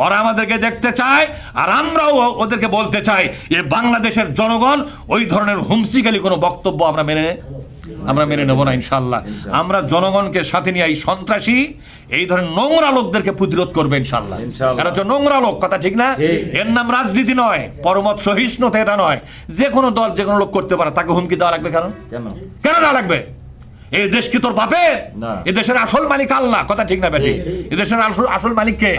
ওরা আমাদেরকে দেখতে চায়, আর আমরাও ওদেরকে বলতে চাই যে বাংলাদেশের জনগণ ওই ধরনের হুমসিকালী কোনো বক্তব্য আমরা মেনে নেব না ইনশাল্লাহ। আমরা জনগণকে সাথে নিয়ে এই সন্ত্রাসী এই ধরনের নোংরা লোকদেরকে প্রতিরোধ করবে ইনশাল্লাহ। এরা হচ্ছে নোংরা লোক, কথা ঠিক না? এর নাম রাজনীতি নয়, পরমত সহিষ্ণুতা এটা নয়। যে কোনো দল যে কোনো লোক করতে পারে, তাকে হুমকি দেওয়া লাগবে কেন? কেন দেওয়া লাগবে? এই দেশ কি তোর বাপের? এই দেশের আসল মালিক আল্লাহ, কথা ঠিক না বেটি? এই দেশের আসল মালিক কে?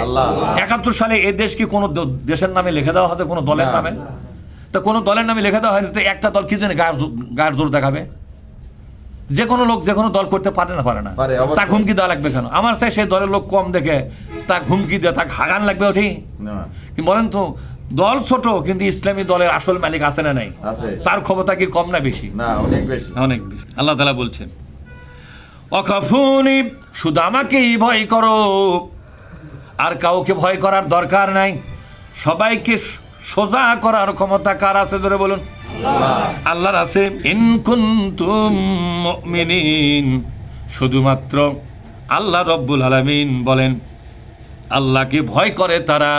৭১ সালে এই দেশ কি কোনো দেশের নামে লিখে দেওয়া হয়েছে কোনো দলের নামে? তো কোনো দলের নামে লিখে দেওয়া হয়নি, তো একটা দল কি জানে গায়ের জোর দেখাবে? যে কোনো লোক যে কোনো দল করতে পারে না, তাকে হুমকি দেওয়া লাগবে কেন? আমার চাই সেই দলের লোক কম দেখে তাকে হুমকি দেয়, তাকে হাগান লাগবে ওঠি? কি বলেন তো? দল ছোট কিন্তু ইসলামী দলের আসল মালিক আছে না নাই? তার ক্ষমতা কি কম না বেশি? অনেক বেশি। আল্লাহ তাআলা বলছেন অকাফুনি, শুধু আমাকেই ভয় করো, আর কাউকে ভয় করার দরকার নাই। সবাইকে সোজা করার ক্ষমতা কার আছে? জোরে বলুন। আল্লাহর আছে। ইন কুনতুম মুমিনিন, শুধুমাত্র আল্লাহ রব্বুল আলামিন বলেন আল্লাহকে ভয় করে তারা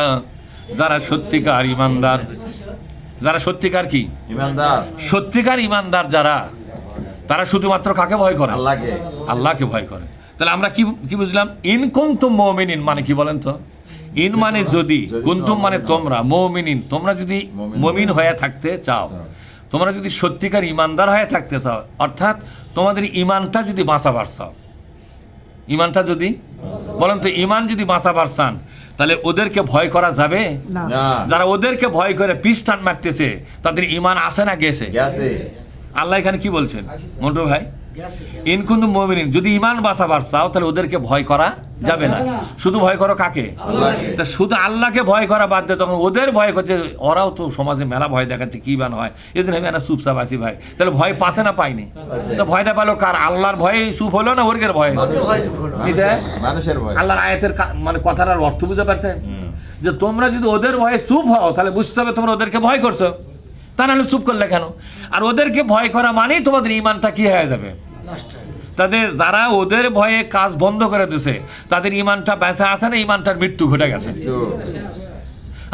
যারা সত্যিকার ইমানদার। যারা সত্যিকার কি ইমানদার? সত্যিকার ইমানদার যারা, তারা শুধুমাত্র কাকে ভয় করে? আল্লাহকে ভয় করে। তাহলে আমরা কি বুঝলাম? ইন কুনতুম মুমিনিন মানে কি বলেন তো? ইন মানে যদি, কুনতুম মানে তোমরা, মুমিনিন তোমরা যদি মুমিন হয়ে থাকতে চাও, তোমরা যদি সত্যিকার ইমানদার হয়ে থাকতে চাও, অর্থাৎ তোমাদের ইমানটা যদি বাঁচাবার চাও, ইমানটা যদি বলেন তো, ইমান যদি বাঁচাবার চান, তাহলে ওদেরকে ভয় করা যাবে না। যারা ওদেরকে ভয় করে পিস্টান মারতেছে, তাদের ইমান আছে না গেছে? আল্লাহ এখানে কি বলছেন মন্টু ভাই? ইন কুনতুম মুমিনিন, যদি ইমান বাঁচাবার চাও তাহলে ওদেরকে ভয় করা যাবে না। শুধু ভয় করো কাকে? তা শুধু আল্লাহকে ভয় করা বাদ দিয়ে তখন ওদের ভয় করছে, ওরাও তো সমাজে মেলা ভয় দেখাচ্ছে, কি বান হয়, এই জন্য আমি একটা চুপচাপ আছি ভাই। তাহলে ভয় পাচ্ছে না পাইনি? তো ভয়টা পেলো কার? আল্লাহর ভয়ে চুপ হলো না ওর্গের ভয়? আল্লাহর আয়াতের মানে কথার অর্থ বুঝতে পারছেন? যে তোমরা যদি ওদের ভয়ে চুপ হও তাহলে বুঝতে হবে তোমরা ওদেরকে ভয় করছো, তা নাহলে চুপ করলে কেন? আর ওদেরকে ভয় করা মানেই তোমাদের ইমানটা কি হয়ে যাবে? তাদের যারা ওদের ভয়ে কাজ বন্ধ করে দিছে, তাদের ইমানটা বেঁচে আছে না, ইমানটার মৃত্যু ঘটে গেছে।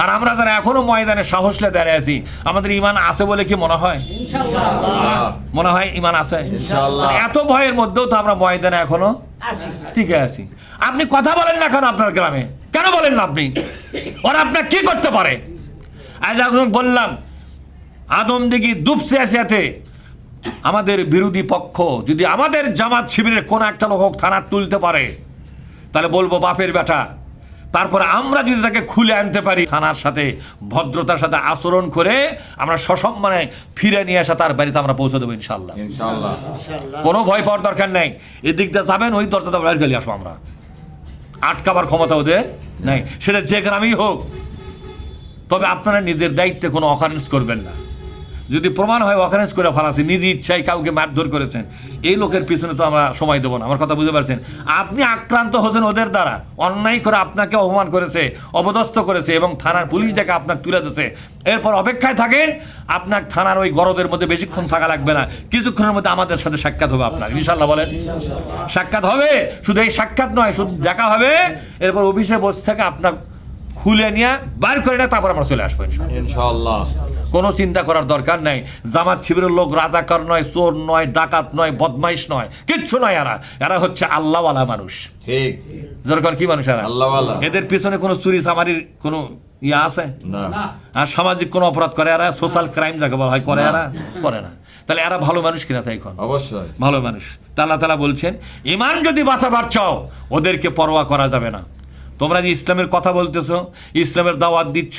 আর আমরা যারা এখনো ময়দানে সাহস নিয়ে দাঁড়িয়ে আছি, আমাদের ইমান আছে বলে কি মনে হয়? মনে হয় ইমান আছে। এত ভয়ের মধ্যেও তো আমরা ময়দানে এখনো টিকে আছি। আপনি কথা বলেন না কেন? আপনার গ্রামে কেন বলেন না আপনি? ওরা আপনার কি করতে পারে? আজ এখন বললাম আদমদিঘি দুপসে আসিয়াতে আমাদের বিরোধী পক্ষ যদি আমাদের জামাত শিবিরের কোন একটা লোক থানা তুলতে পারে, তাহলে বলবো বাপের বেটা। তারপরে আমরা যদি তাকে খুলে আনতে পারি, থানার সাথে ভদ্রতার সাথে আচরণ করে আমরা সসম্মানে ফিরে নিয়ে আসা তার বাড়িতে আমরা পৌঁছে দেবো ইনশাল্লাহ। কোনো ভয় পাওয়ার দরকার নেই। এদিক দিয়ে যাবেন, ওই দরজাটা বাইরে গেলে আসবো আমরা। আটকাবার ক্ষমতা ওদের নেই, সেটা যে গ্রামেই হোক। তবে আপনারা নিজের দায়িত্বে কোনো অকারেন্স করবেন না। যদি প্রমাণ হয় অকারেন্স করে ফেলাছি, নিজে ইচ্ছায় কাউকে মারধর করেছেন, এই লোকের পিছনে তো আমরা সময় দেবো না। আমার কথা বুঝতে পারছেন? আপনি আক্রান্ত হয়েছেন ওদের দ্বারা, অন্যায় করে আপনাকে অপমান করেছে, অপদস্থ করেছে, এবং থানার পুলিশ ডেকে আপনাকে তুলে দিয়েছে। এরপর অপেক্ষায় থাকেন, আপনার থানার ওই গরদের মধ্যে বেশিক্ষণ থাকা লাগবে না, কিছুক্ষণের মধ্যে আমাদের সাথে সাক্ষাৎ হবে আপনার, ইনশাল্লাহ বলেন। সাক্ষাৎ হবে, শুধু এই সাক্ষাৎ নয়, শুধু দেখা হবে। এরপর অফিসে বসে থেকে আপনার খুলে নিয়ে বার করে না, তারপর আমরা চলে আসবো ইনশাআল্লাহ। কোনো চিন্তা করার দরকার নাই। জামাত শিবিরের লোক রাজাকার নয়, চোর নয়, ডাকাত নয়, বদমাইশ নয়, কিচ্ছু নয়। এরা হচ্ছে আল্লাহওয়ালা মানুষ। ঠিক যেরকম কি মানুষ এরা? আল্লাহওয়ালা। এদের পিছনে কোনো চুরি চামারির কোনো ইয়া আছে না। আর সামাজিক কোনো অপরাধ করে এরা, সোশ্যাল ক্রাইম যাকে বলা হয়, করে এরা? করে না। তাহলে এরা ভালো মানুষ কিনা? তাই এখন অবশ্যই ভালো মানুষ। আল্লাহ তাআলা বলছেন ঈমান যদি বাঁচাবার চাও, ওদেরকে পরোয়া করা যাবে না। তোমরা যে ইসলামের কথা বলতেছো, ইসলামের দাওয়াত দিচ্ছ,